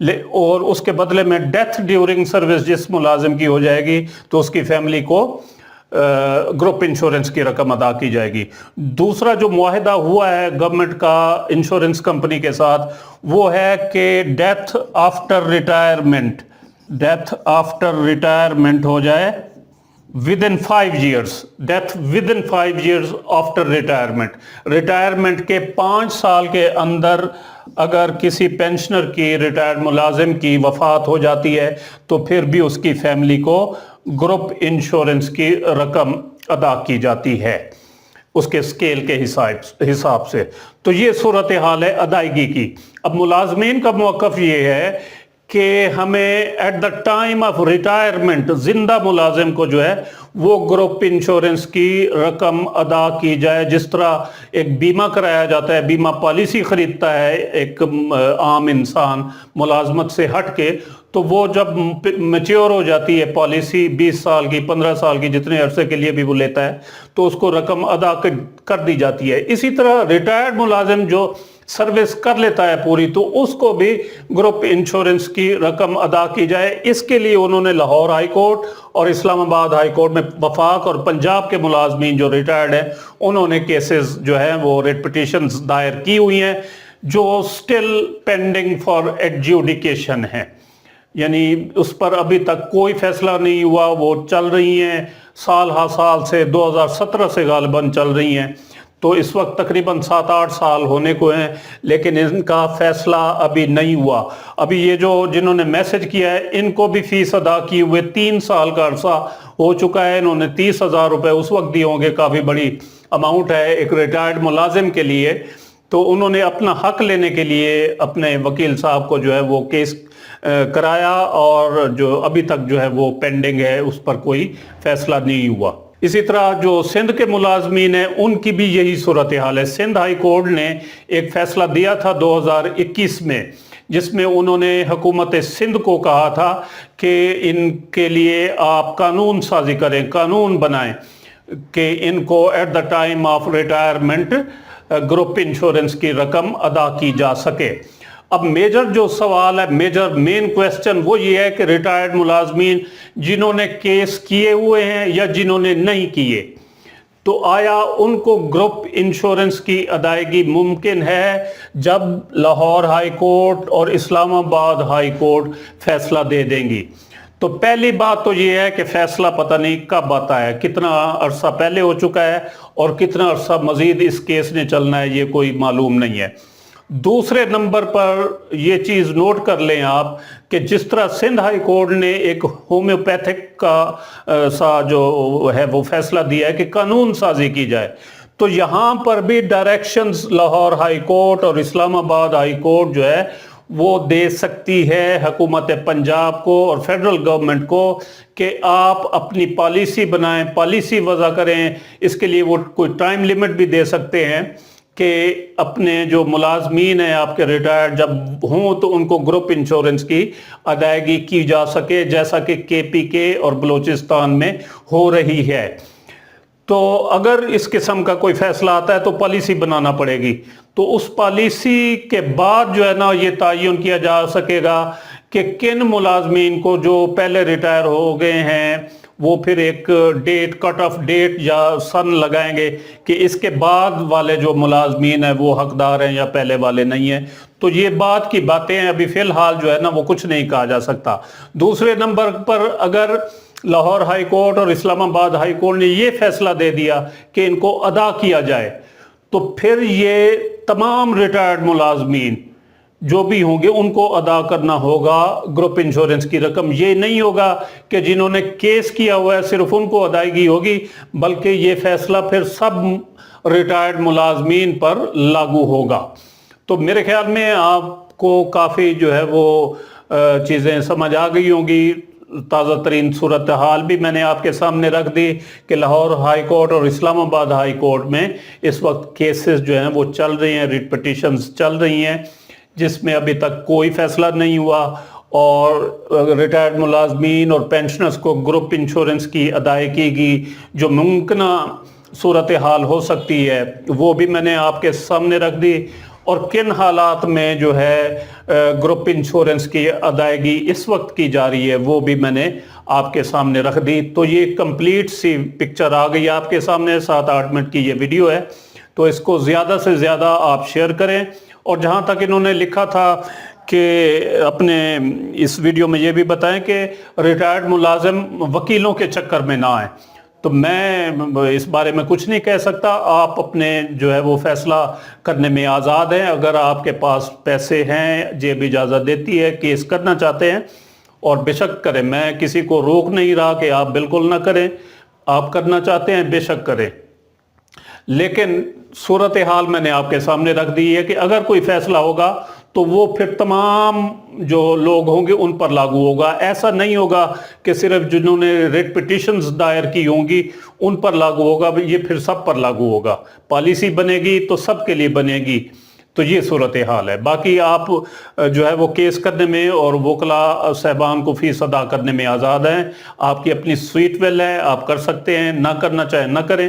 اور اس کے بدلے میں ڈیتھ ڈیورنگ سروس جس ملازم کی ہو جائے گی تو اس کی فیملی کو گروپ انشورنس کی رقم ادا کی جائے گی۔ دوسرا جو معاہدہ ہوا ہے گورنمنٹ کا انشورنس کمپنی کے ساتھ وہ ہے کہ ڈیتھ آفٹر ریٹائرمنٹ ہو جائے within 5 years، death within 5 years after retirement کے 5 سال کے اندر اگر کسی پینشنر کی ریٹائرڈ ملازم کی وفات ہو جاتی ہے تو پھر بھی اس کی فیملی کو گروپ انشورنس کی رقم ادا کی جاتی ہے اس کے سکیل کے حساب سے۔ تو یہ صورتحال ہے ادائیگی کی۔ اب ملازمین کا موقف یہ ہے کہ ہمیں at the time of retirement زندہ ملازم کو جو ہے وہ گروپ انشورنس کی رقم ادا کی جائے، جس طرح ایک بیمہ کرایا جاتا ہے، بیمہ پالیسی خریدتا ہے ایک عام انسان ملازمت سے ہٹ کے، تو وہ جب میچیور ہو جاتی ہے پالیسی 20 سال کی 15 سال کی جتنے عرصے کے لیے بھی وہ لیتا ہے تو اس کو رقم ادا کر دی جاتی ہے۔ اسی طرح ریٹائرڈ ملازم جو سروس کر لیتا ہے پوری تو اس کو بھی گروپ انشورنس کی رقم ادا کی جائے۔ اس کے لیے انہوں نے لاہور ہائی کورٹ اور اسلام آباد ہائی کورٹ میں وفاق اور پنجاب کے ملازمین جو ریٹائرڈ ہیں انہوں نے کیسز جو ہیں وہ ریٹ پٹیشنز دائر کی ہوئی ہیں جو سٹل پینڈنگ فار ایڈجوڈیکیشن ہیں، یعنی اس پر ابھی تک کوئی فیصلہ نہیں ہوا، وہ چل رہی ہیں سال ہا سال سے، 2017 سے غالباً چل رہی ہیں، تو اس وقت تقریباً 7-8 سال ہونے کو ہیں لیکن ان کا فیصلہ ابھی نہیں ہوا۔ ابھی یہ جو جنہوں نے میسج کیا ہے ان کو بھی فیس ادا کیے ہوئے 3 سال کا عرصہ ہو چکا ہے، انہوں نے 30,000 روپے اس وقت دیے ہوں گے، کافی بڑی اماؤنٹ ہے ایک ریٹائرڈ ملازم کے لیے، تو انہوں نے اپنا حق لینے کے لیے اپنے وکیل صاحب کو جو ہے وہ کیس کرایا اور جو ابھی تک جو ہے وہ پینڈنگ ہے، اس پر کوئی فیصلہ نہیں ہوا۔ اسی طرح جو سندھ کے ملازمین ہیں ان کی بھی یہی صورتحال ہے۔ سندھ ہائی کورٹ نے ایک فیصلہ دیا تھا 2021 میں جس میں انہوں نے حکومت سندھ کو کہا تھا کہ ان کے لیے آپ قانون سازی کریں، قانون بنائیں کہ ان کو at the time of retirement group insurance کی رقم ادا کی جا سکے۔ اب میجر جو سوال ہے، مین کویسچن وہ یہ ہے کہ ریٹائرڈ ملازمین جنہوں نے کیس کیے ہوئے ہیں یا جنہوں نے نہیں کیے تو آیا ان کو گروپ انشورنس کی ادائیگی ممکن ہے جب لاہور ہائی کورٹ اور اسلام آباد ہائی کورٹ فیصلہ دے دیں گی؟ تو پہلی بات تو یہ ہے کہ فیصلہ پتہ نہیں کب آتا ہے، کتنا عرصہ پہلے ہو چکا ہے اور کتنا عرصہ مزید اس کیس نے چلنا ہے یہ کوئی معلوم نہیں ہے۔ دوسرے نمبر پر یہ چیز نوٹ کر لیں آپ کہ جس طرح سندھ ہائی کورٹ نے ایک ہومیوپیتھک کا جو ہے وہ فیصلہ دیا ہے کہ قانون سازی کی جائے، تو یہاں پر بھی ڈائریکشنز لاہور ہائی کورٹ اور اسلام آباد ہائی کورٹ جو ہے وہ دے سکتی ہے حکومت پنجاب کو اور فیڈرل گورنمنٹ کو کہ آپ اپنی پالیسی بنائیں، پالیسی وضع کریں۔ اس کے لیے وہ کوئی ٹائم لیمٹ بھی دے سکتے ہیں کہ اپنے جو ملازمین ہیں آپ کے ریٹائرڈ جب ہوں تو ان کو گروپ انشورنس کی ادائیگی کی جا سکے، جیسا کہ KPK اور بلوچستان میں ہو رہی ہے۔ تو اگر اس قسم کا کوئی فیصلہ آتا ہے تو پالیسی بنانا پڑے گی، تو اس پالیسی کے بعد جو ہے نا یہ تعین کیا جا سکے گا کہ کن ملازمین کو جو پہلے ریٹائر ہو گئے ہیں وہ پھر ایک ڈیٹ، کٹ آف ڈیٹ یا سن لگائیں گے کہ اس کے بعد والے جو ملازمین ہیں وہ حقدار ہیں یا پہلے والے نہیں ہیں۔ تو یہ بات کی باتیں ہیں، ابھی فی الحال جو ہے نا وہ کچھ نہیں کہا جا سکتا۔ دوسرے نمبر پر اگر لاہور ہائی کورٹ اور اسلام آباد ہائی کورٹ نے یہ فیصلہ دے دیا کہ ان کو ادا کیا جائے تو پھر یہ تمام ریٹائرڈ ملازمین جو بھی ہوں گے ان کو ادا کرنا ہوگا گروپ انشورنس کی رقم۔ یہ نہیں ہوگا کہ جنہوں نے کیس کیا ہوا ہے صرف ان کو ادائیگی ہوگی، بلکہ یہ فیصلہ پھر سب ریٹائرڈ ملازمین پر لاگو ہوگا۔ تو میرے خیال میں آپ کو کافی جو ہے وہ چیزیں سمجھ آ گئی ہوں گی۔ تازہ ترین صورتحال بھی میں نے آپ کے سامنے رکھ دی کہ لاہور ہائی کورٹ اور اسلام آباد ہائی کورٹ میں اس وقت کیسز جو ہیں وہ چل رہی ہیں، ریٹ پٹیشنز چل رہی ہیں جس میں ابھی تک کوئی فیصلہ نہیں ہوا، اور ریٹائرڈ ملازمین اور پینشنرز کو گروپ انشورنس کی ادائیگی کی جو ممکنہ صورتحال ہو سکتی ہے وہ بھی میں نے آپ کے سامنے رکھ دی۔ اور کن حالات میں جو ہے گروپ انشورنس کی ادائیگی اس وقت کی جا رہی ہے وہ بھی میں نے آپ کے سامنے رکھ دی. تو یہ کمپلیٹ سی پکچر آ گئی آپ کے سامنے. 7-8 منٹ کی یہ ویڈیو ہے, تو اس کو زیادہ سے زیادہ آپ شیئر کریں. اور جہاں تک انہوں نے لکھا تھا کہ اپنے اس ویڈیو میں یہ بھی بتائیں کہ ریٹائرڈ ملازم وکیلوں کے چکر میں نہ آئیں, تو میں اس بارے میں کچھ نہیں کہہ سکتا. آپ اپنے جو ہے وہ فیصلہ کرنے میں آزاد ہیں. اگر آپ کے پاس پیسے ہیں, جیب اجازت دیتی ہے, کیس کرنا چاہتے ہیں اور بے شک کریں. میں کسی کو روک نہیں رہا کہ آپ بالکل نہ کریں. آپ کرنا چاہتے ہیں بے شک کریں, لیکن صورتحال میں نے آپ کے سامنے رکھ دی ہے کہ اگر کوئی فیصلہ ہوگا تو وہ پھر تمام جو لوگ ہوں گے ان پر لاگو ہوگا. ایسا نہیں ہوگا کہ صرف جنہوں نے ریٹ پٹیشنز دائر کی ہوں گی ان پر لاگو ہوگا, یہ پھر سب پر لاگو ہوگا. پالیسی بنے گی تو سب کے لیے بنے گی. تو یہ صورتحال ہے. باقی آپ جو ہے وہ کیس کرنے میں اور وکلا صاحبان کو فیس ادا کرنے میں آزاد ہیں. آپ کی اپنی سویٹ ویل ہے, آپ کر سکتے ہیں, نہ کرنا چاہیں نہ کریں.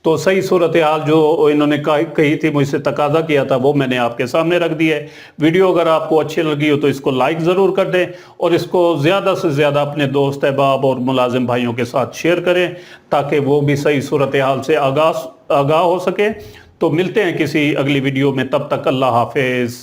تو صحیح صورتحال جو انہوں نے کہی تھی, مجھ سے تقاضا کیا تھا, وہ میں نے آپ کے سامنے رکھ دی ہے. ویڈیو اگر آپ کو اچھی لگی ہو تو اس کو لائک ضرور کر دیں اور اس کو زیادہ سے زیادہ اپنے دوست احباب اور ملازم بھائیوں کے ساتھ شیئر کریں تاکہ وہ بھی صحیح صورتحال سے آگاہ ہو سکے. تو ملتے ہیں کسی اگلی ویڈیو میں, تب تک اللہ حافظ.